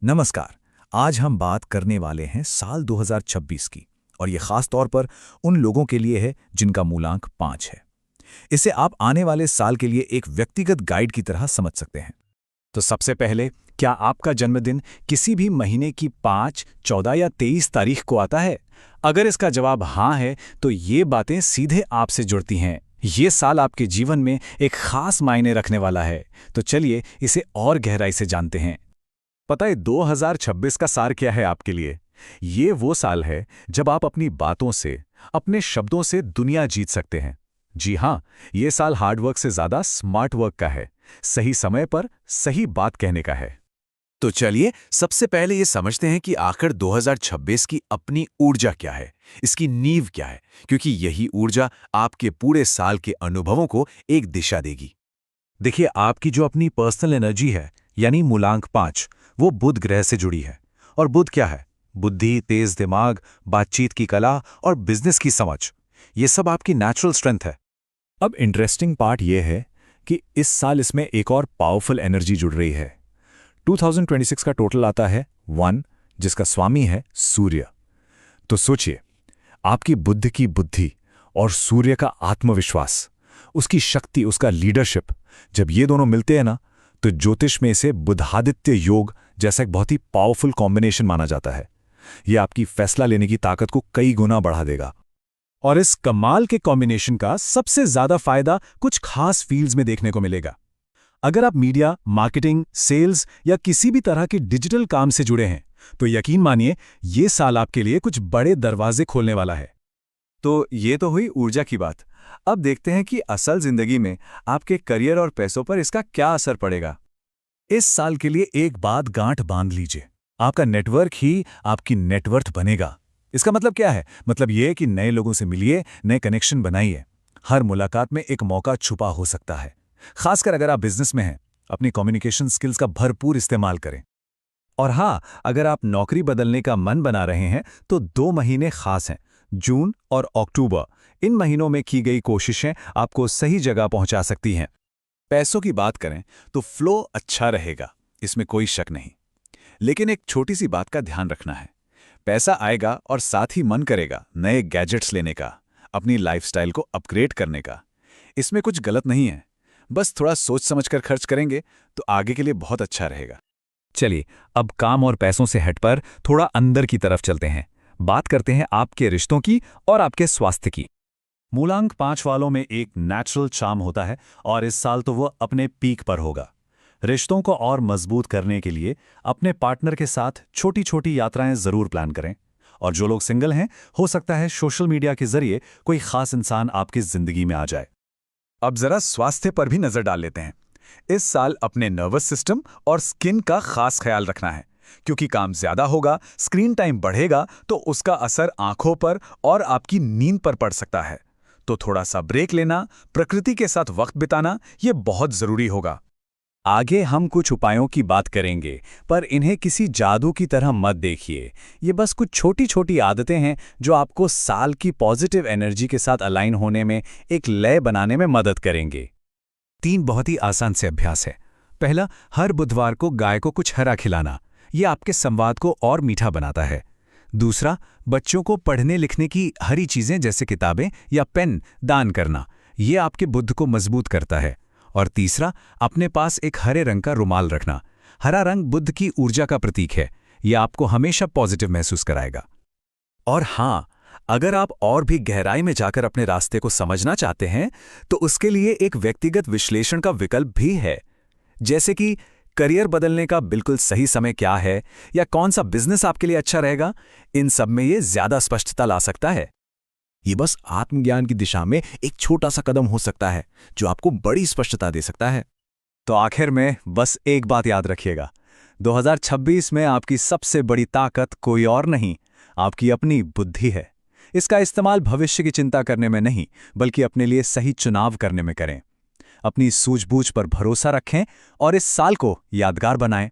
नमस्कार। आज हम बात करने वाले हैं साल 2026 की, और ये खास तौर पर उन लोगों के लिए है जिनका मूलांक 5 है। इसे आप आने वाले साल के लिए एक व्यक्तिगत गाइड की तरह समझ सकते हैं। तो सबसे पहले, क्या आपका जन्मदिन किसी भी महीने की 5, 14 या 23 तारीख को आता है? अगर इसका जवाब हाँ है, तो ये बातें सीधे आपसे जुड़ती हैं। ये साल आपके जीवन में एक खास मायने रखने वाला है। तो चलिए इसे और गहराई से जानते हैं। पता है 2026 का सार क्या है आपके लिए? ये वो साल है जब आप अपनी बातों से, अपने शब्दों से दुनिया जीत सकते हैं। जी हाँ, ये साल हार्डवर्क से ज्यादा स्मार्ट वर्क का है, सही समय पर सही बात कहने का है। तो चलिए सबसे पहले ये समझते हैं कि आखिर 2026 की अपनी ऊर्जा क्या है, इसकी नींव क्या है, क्योंकि यही ऊर्जा आपके पूरे साल के अनुभवों को एक दिशा देगी। देखिए, आपकी जो अपनी पर्सनल एनर्जी है, यानी मूलांक 5, वो बुध ग्रह से जुड़ी है। और बुध क्या है? बुद्धि, तेज दिमाग, बातचीत की कला और बिजनेस की समझ। ये सब आपकी नेचुरल स्ट्रेंथ है। अब इंटरेस्टिंग पार्ट ये है कि इस साल इसमें एक और पावरफुल एनर्जी जुड़ रही है। 2026 का टोटल आता है 1, जिसका स्वामी है सूर्य। तो सोचिए, आपकी बुद्ध की बुद्धि और सूर्य का आत्मविश्वास, उसकी शक्ति, उसका लीडरशिप, जब ये दोनों मिलते हैं ना, तो ज्योतिष में इसे बुधादित्य योग जैसा एक बहुत ही पावरफुल कॉम्बिनेशन माना जाता है। यह आपकी फैसला लेने की ताकत को कई गुना बढ़ा देगा। और इस कमाल के कॉम्बिनेशन का सबसे ज्यादा फायदा कुछ खास फील्ड्स में देखने को मिलेगा। अगर आप मीडिया, मार्केटिंग, सेल्स या किसी भी तरह के डिजिटल काम से जुड़े हैं, तो यकीन मानिए ये साल आपके लिए कुछ बड़े दरवाजे खोलने वाला है। तो ये तो हुई ऊर्जा की बात। अब देखते हैं कि असल जिंदगी में आपके करियर और पैसों पर इसका क्या असर पड़ेगा। इस साल के लिए एक बात गांठ बांध लीजिए, आपका नेटवर्क ही आपकी नेटवर्थ बनेगा। इसका मतलब क्या है? मतलब यह कि नए लोगों से मिलिए, नए कनेक्शन बनाइए। हर मुलाकात में एक मौका छुपा हो सकता है। खासकर अगर आप बिजनेस में हैं, अपनी कम्युनिकेशन स्किल्स का भरपूर इस्तेमाल करें। और हाँ, अगर आप नौकरी बदलने का मन बना रहे हैं, तो 2 महीने खास हैं, जून और अक्टूबर। इन महीनों में की गई कोशिशें आपको सही जगह पहुंचा सकती हैं। पैसों की बात करें तो फ्लो अच्छा रहेगा, इसमें कोई शक नहीं। लेकिन एक छोटी सी बात का ध्यान रखना है। पैसा आएगा और साथ ही मन करेगा नए गैजेट्स लेने का, अपनी लाइफस्टाइल को अपग्रेड करने का। इसमें कुछ गलत नहीं है, बस थोड़ा सोच समझकर खर्च करेंगे तो आगे के लिए बहुत अच्छा रहेगा। चलिए, अब काम और पैसों से हटकर थोड़ा अंदर की तरफ चलते हैं। बात करते हैं आपके रिश्तों की और आपके स्वास्थ्य की। मूलांक 5 वालों में एक नेचुरल चार्म होता है, और इस साल तो वो अपने पीक पर होगा। रिश्तों को और मजबूत करने के लिए अपने पार्टनर के साथ छोटी छोटी यात्राएं जरूर प्लान करें। और जो लोग सिंगल हैं, हो सकता है सोशल मीडिया के जरिए कोई खास इंसान आपकी जिंदगी में आ जाए। अब जरा स्वास्थ्य पर भी नजर डाल लेते हैं। इस साल अपने नर्वस सिस्टम और स्किन का खास ख्याल रखना है, क्योंकि काम ज्यादा होगा, स्क्रीन टाइम बढ़ेगा, तो उसका असर आंखों पर और आपकी नींद पर पड़ सकता है। तो थोड़ा सा ब्रेक लेना, प्रकृति के साथ वक्त बिताना, ये बहुत जरूरी होगा। आगे हम कुछ उपायों की बात करेंगे, पर इन्हें किसी जादू की तरह मत देखिए। ये बस कुछ छोटी छोटी आदतें हैं जो आपको साल की पॉजिटिव एनर्जी के साथ अलाइन होने में, एक लय बनाने में मदद करेंगे। 3 बहुत ही आसान से अभ्यास है। पहला, हर बुधवार को गाय को कुछ हरा खिलाना। ये आपके संवाद को और मीठा बनाता है। दूसरा, बच्चों को पढ़ने लिखने की हरी चीजें जैसे किताबें या पेन दान करना। ये आपके बुद्ध को मजबूत करता है। और तीसरा, अपने पास एक हरे रंग का रुमाल रखना। हरा रंग बुद्ध की ऊर्जा का प्रतीक है। यह आपको हमेशा पॉजिटिव महसूस कराएगा। और हाँ, अगर आप और भी गहराई में जाकर अपने रास्ते को समझना चाहते हैं, तो उसके लिए एक व्यक्तिगत विश्लेषण का विकल्प भी है। जैसे कि करियर बदलने का बिल्कुल सही समय क्या है, या कौन सा बिजनेस आपके लिए अच्छा रहेगा। इन सब में ये ज्यादा स्पष्टता ला सकता है। ये बस आत्मज्ञान की दिशा में एक छोटा सा कदम हो सकता है, जो आपको बड़ी स्पष्टता दे सकता है। तो आखिर में बस एक बात याद रखिएगा, 2026 में आपकी सबसे बड़ी ताकत कोई और नहीं, आपकी अपनी बुद्धि है। इसका इस्तेमाल भविष्य की चिंता करने में नहीं, बल्कि अपने लिए सही चुनाव करने में करें। अपनी सूझबूझ पर भरोसा रखें और इस साल को यादगार बनाएं।